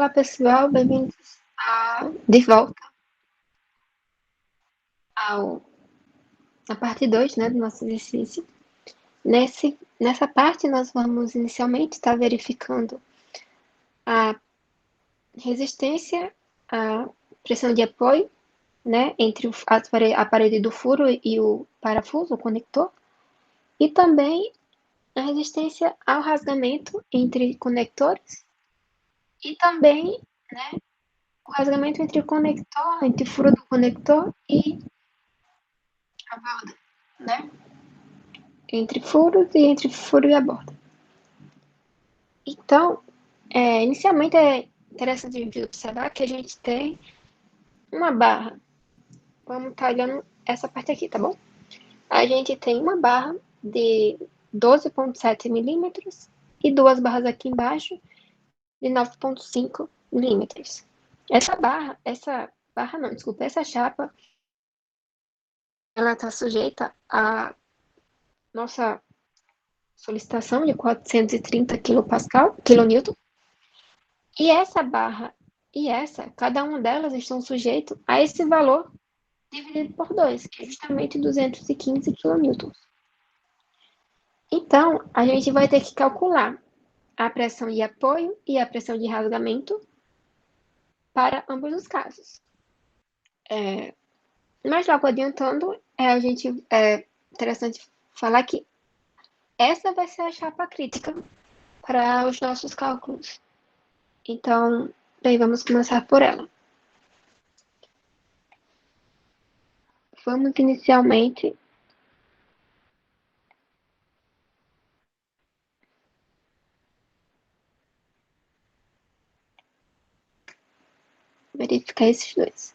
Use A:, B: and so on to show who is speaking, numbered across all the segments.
A: Olá, pessoal, bem-vindos de volta à parte 2, né, do nosso exercício. Nessa parte, nós vamos inicialmente estar verificando a resistência, a pressão de apoio, né, entre a parede do furo e o parafuso, o conector, e também a resistência ao rasgamento entre conectores e também, né, o rasgamento entre o furo do conector e a borda, né? Entre furo e a borda. Então, inicialmente é interessante de observar que a gente tem uma barra. Vamos estar olhando essa parte aqui, tá bom? A gente tem uma barra de 12,7 milímetros e duas barras aqui embaixo de 9,5 milímetros. Essa chapa, ela está sujeita à nossa solicitação de 430 kN. E essa barra e cada uma delas estão sujeitos a esse valor dividido por 2, que é justamente 215 kN. Então, a gente vai ter que calcular a pressão de apoio e a pressão de rasgamento para ambos os casos. Mas logo adiantando, é interessante falar que essa vai ser a chapa crítica para os nossos cálculos. Então, bem, vamos começar por ela. Vamos inicialmente verificar esses dois.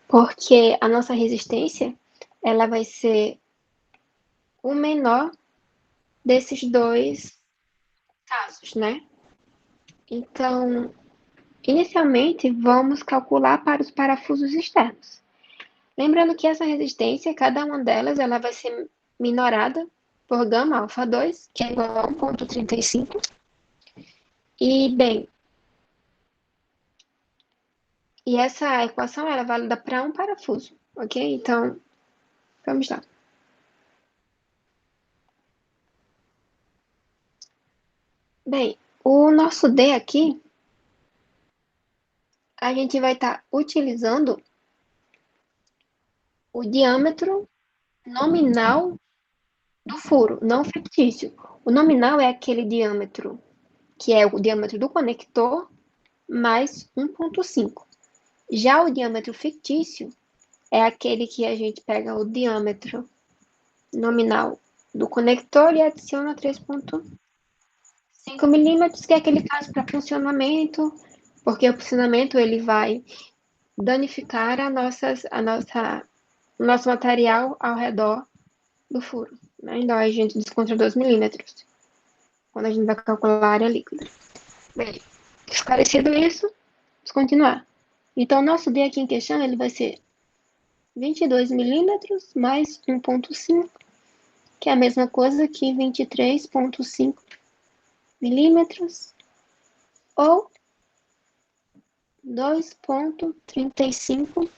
A: Porque a nossa resistência, ela vai ser o menor desses dois casos, né? Então, inicialmente, vamos calcular para os parafusos externos. Lembrando que essa resistência, cada uma delas, ela vai ser minorada por gama alfa 2, que é igual a 1,35. E, bem, essa equação ela é válida para um parafuso, ok? Então, vamos lá. Bem, o nosso D aqui, a gente vai estar utilizando o diâmetro nominal do furo, não fictício. O nominal é aquele diâmetro que é o diâmetro do conector mais 1,5. Já o diâmetro fictício é aquele que a gente pega o diâmetro nominal do conector e adiciona 3,5 milímetros, que é aquele caso para funcionamento, porque o funcionamento ele vai danificar o nosso material ao redor do furo. Né? Então, a gente desconta 2 milímetros quando a gente vai calcular a área líquida. Bem, esclarecido isso, vamos continuar. Então, o nosso D aqui em questão ele vai ser 22 milímetros mais 1,5, que é a mesma coisa que 23,5 milímetros, ou 2,35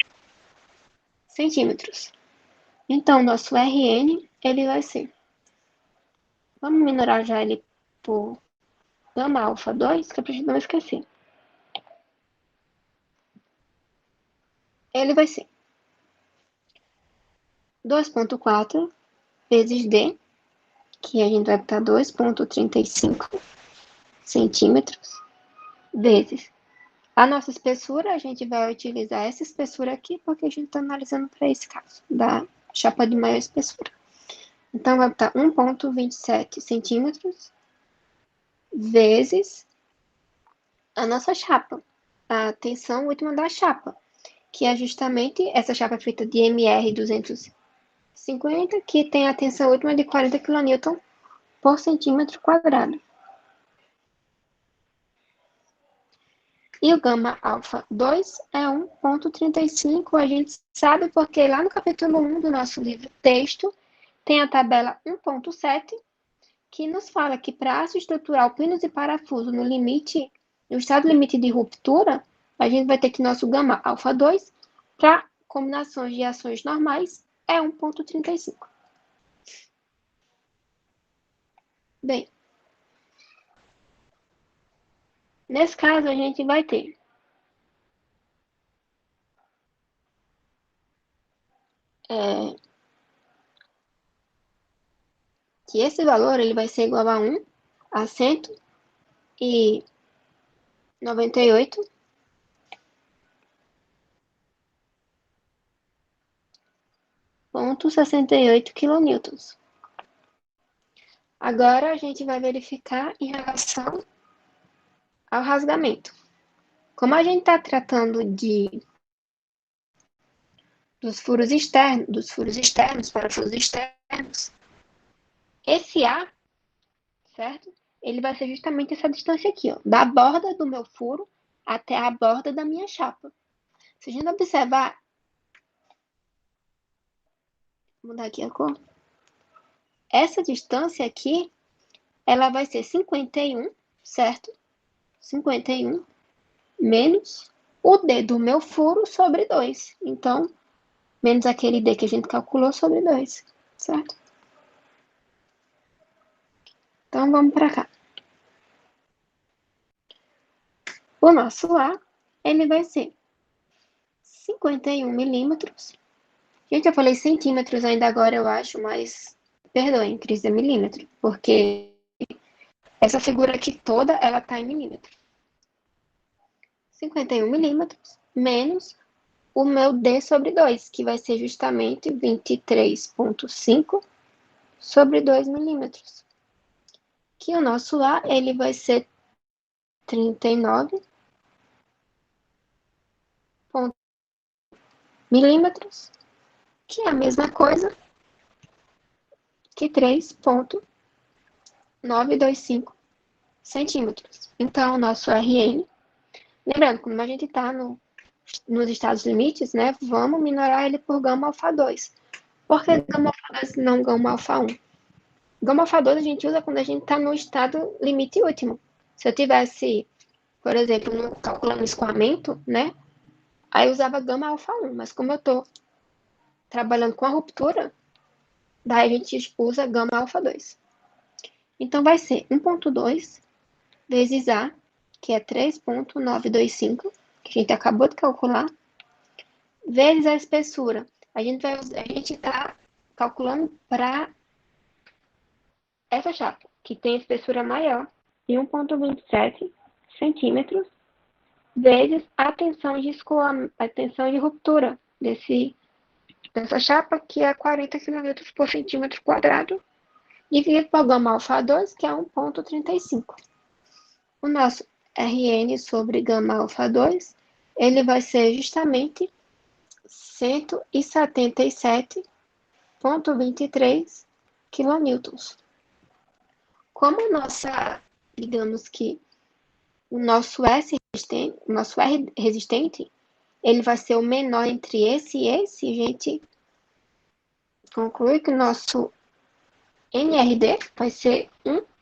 A: centímetros. Então, nosso RN, ele vai ser... Vamos minorar já ele por gama alfa 2, que é pra gente não esquecer. Ele vai ser 2,4 vezes D, que a gente vai botar 2,35 centímetros, vezes a nossa espessura. A gente vai utilizar essa espessura aqui, porque a gente está analisando para esse caso, da chapa de maior espessura. Então, vai botar 1,27 centímetros, vezes a nossa chapa, a tensão última da chapa, que é justamente essa chapa feita de MR250, que tem a tensão última de 40 kN por centímetro quadrado. E o gama alfa 2 é 1,35, a gente sabe porque lá no capítulo 1 do nosso livro texto tem a tabela 1,7, que nos fala que para aço estrutural, pinos e parafuso no limite No estado limite de ruptura, a gente vai ter que nosso gama alfa 2 para combinações de ações normais é 1,35. Bem, nesse caso a gente vai ter que esse valor ele vai ser igual a 1 a 198,68 kN. Agora a gente vai verificar em relação ao rasgamento. Como a gente está tratando dos furos externos, parafusos externos, esse A, certo? Ele vai ser justamente essa distância aqui, ó, da borda do meu furo até a borda da minha chapa. Se a gente observar, vou mudar aqui a cor, essa distância aqui, ela vai ser 51, certo? 51 menos o D do meu furo sobre 2. Então, menos aquele D que a gente calculou sobre 2, certo? Então, vamos para cá. O nosso A, ele vai ser 51 milímetros. Gente, eu falei centímetros ainda agora, eu acho, mas perdoem, quis dizer milímetro, porque essa figura aqui toda, ela tá em milímetro. 51 milímetros menos o meu D sobre 2, que vai ser justamente 23,5 sobre 2 milímetros. Que o nosso A, ele vai ser 39 milímetros, que é a mesma coisa que 3,925 centímetros. Então, o nosso RN, lembrando, como a gente está nos estados limites, né, vamos minorar ele por gama alfa 2. Por que gama alfa 2 e não gama alfa 1? Gama alfa 2 a gente usa quando a gente está no estado limite último. Se eu tivesse, por exemplo, calculando escoamento, né, aí eu usava gama alfa 1, mas como eu estou trabalhando com a ruptura, daí a gente usa gama alfa 2. Então, vai ser 1,2 vezes A, que é 3,925, que a gente acabou de calcular, vezes a espessura. A gente está calculando para essa chapa, que tem espessura maior de 1,27 centímetros, vezes a tensão de ruptura dessa chapa, que é 40 kN por centímetro quadrado, dividido por gama alfa 2, que é 1,35. O nosso Rn sobre gama alfa 2, ele vai ser justamente 177,23 kN. Como digamos que o nosso R resistente, ele vai ser o menor entre esse e esse, a gente conclui que o nosso NRD vai ser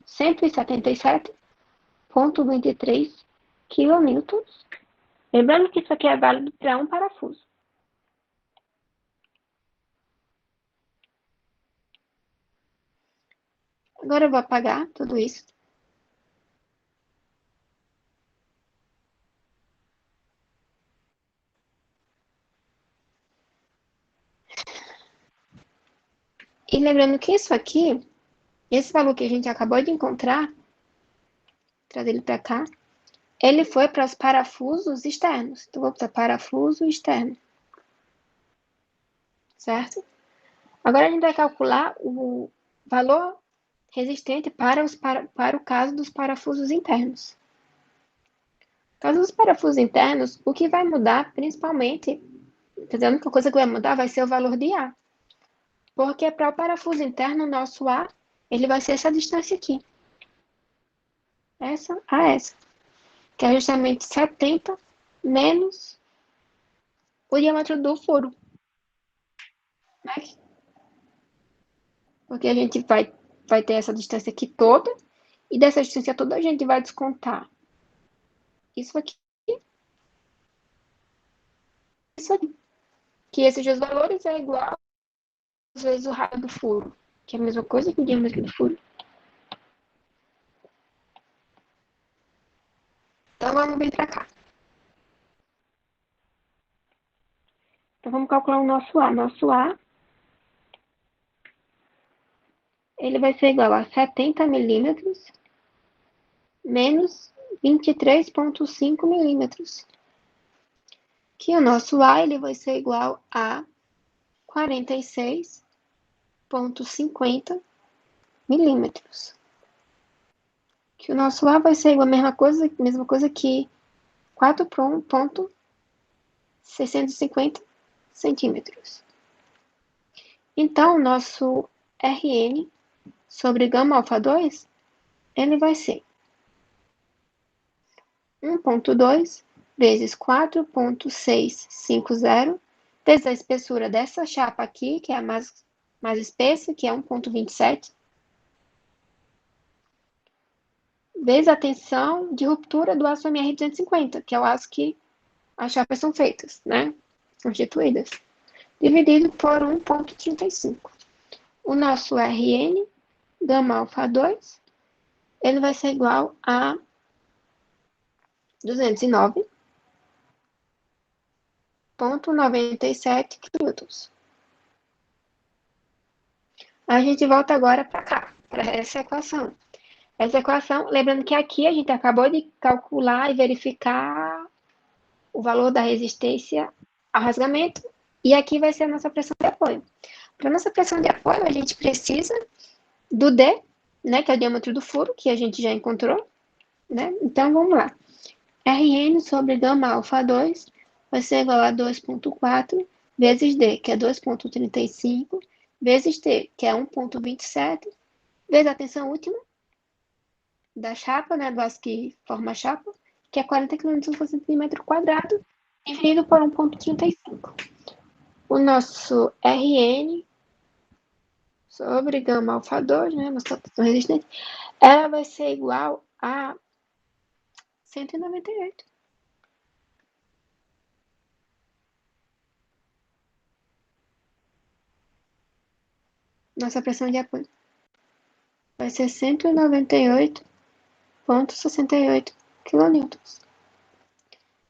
A: 177,23 kN. Lembrando que isso aqui é válido para um parafuso. Agora eu vou apagar tudo isso. E lembrando que isso aqui, esse valor que a gente acabou de encontrar, trazer ele para cá, ele foi para os parafusos externos. Então, vou botar parafuso externo. Certo? Agora a gente vai calcular o valor resistente para o caso dos parafusos internos. No caso dos parafusos internos, o que vai mudar principalmente, quer dizer, a única coisa que vai mudar vai ser o valor de A. Porque para o parafuso interno, o nosso A, ele vai ser essa distância aqui. Essa a essa. Que é justamente 70 menos o diâmetro do furo. Né? Porque a gente vai ter essa distância aqui toda, e dessa distância toda a gente vai descontar isso aqui, isso aqui. Que esses dois valores é igual às vezes o raio do furo, que é a mesma coisa que o diâmetro do furo. Então, vamos vir para cá. Então, vamos calcular o nosso A. Nosso A, ele vai ser igual a 70 milímetros menos 23,5 milímetros. Que o nosso A, ele vai ser igual a 46,50 milímetros. Que o nosso A vai ser igual a mesma coisa que 4,650 centímetros. Então, o nosso Rn sobre gama alfa 2, ele vai ser 1,2 vezes 4,650 vezes a espessura dessa chapa aqui, que é a mais espessa, que é 1,27, vezes a tensão de ruptura do aço MR250, que é o aço que as chapas são feitas, né? Constituídas. Dividido por 1,35. O nosso Rn, gama alfa 2, ele vai ser igual a 209,97 quilonewtons. A gente volta agora para cá, para essa equação. Essa equação, lembrando que aqui a gente acabou de calcular e verificar o valor da resistência ao rasgamento, e aqui vai ser a nossa pressão de apoio. Para nossa pressão de apoio, a gente precisa do D, né, que é o diâmetro do furo, que a gente já encontrou, né? Então, vamos lá. Rn sobre gama alfa 2 vai ser igual a 2,4 vezes D, que é 2,35, vezes T, que é 1,27, vezes a tensão última da chapa, né, do aço que forma a chapa, que é 40 kN por centímetro quadrado, dividido por 1,35. O nosso Rn sobre gama alfa 2, né, nossa tensão resistente, ela vai ser igual a 198. Nossa pressão de apoio vai ser 198,68 kN.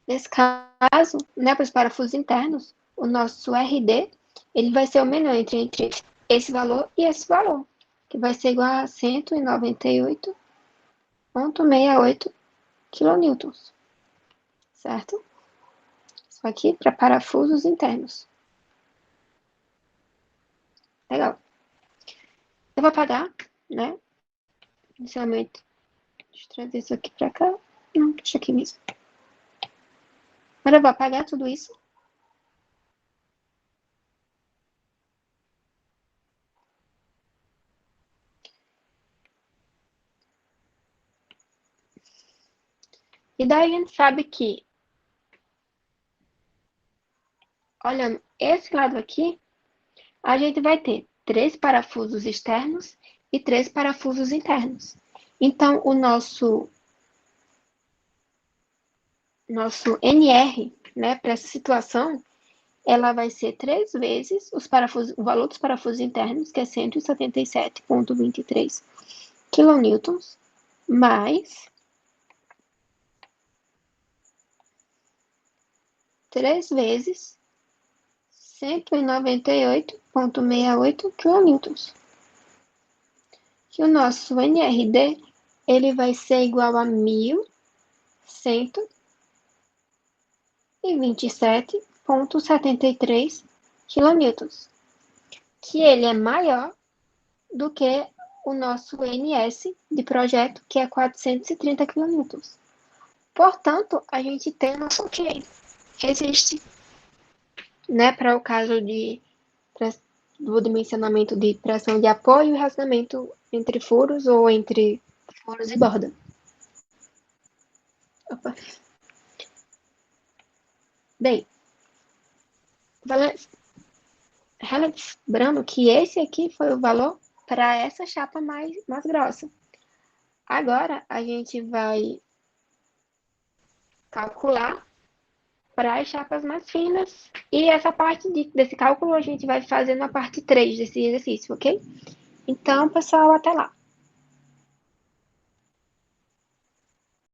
A: Nesse caso, né, para os parafusos internos, o nosso RD, ele vai ser o menor entre esse valor e esse valor, que vai ser igual a 198,68 kN. Certo? Isso aqui para parafusos internos. Legal. Eu vou apagar, né? Inicialmente, deixa eu trazer isso aqui para cá. Não, deixa aqui mesmo. Agora eu vou apagar tudo isso. E daí a gente sabe que, olhando esse lado aqui, a gente vai ter 3 parafusos externos e 3 parafusos internos. Então, o nosso NR, né, para essa situação, ela vai ser 3 vezes o valor dos parafusos internos, que é 177,23 kN, mais 3 vezes 198,68 kN. Que o nosso NRD, ele vai ser igual a 1.127,73 kN, que ele é maior do que o nosso NS de projeto, que é 430 kN. Portanto, a gente tem noção que existe, né, para o caso do dimensionamento de pressão de apoio e rasgamento entre furos ou entre furos e borda. Opa. Bem, lembrando que esse aqui foi o valor para essa chapa mais grossa. Agora, a gente vai calcular para as chapas mais finas. E essa parte desse cálculo a gente vai fazer na parte 3 desse exercício, ok? Então, pessoal, até lá!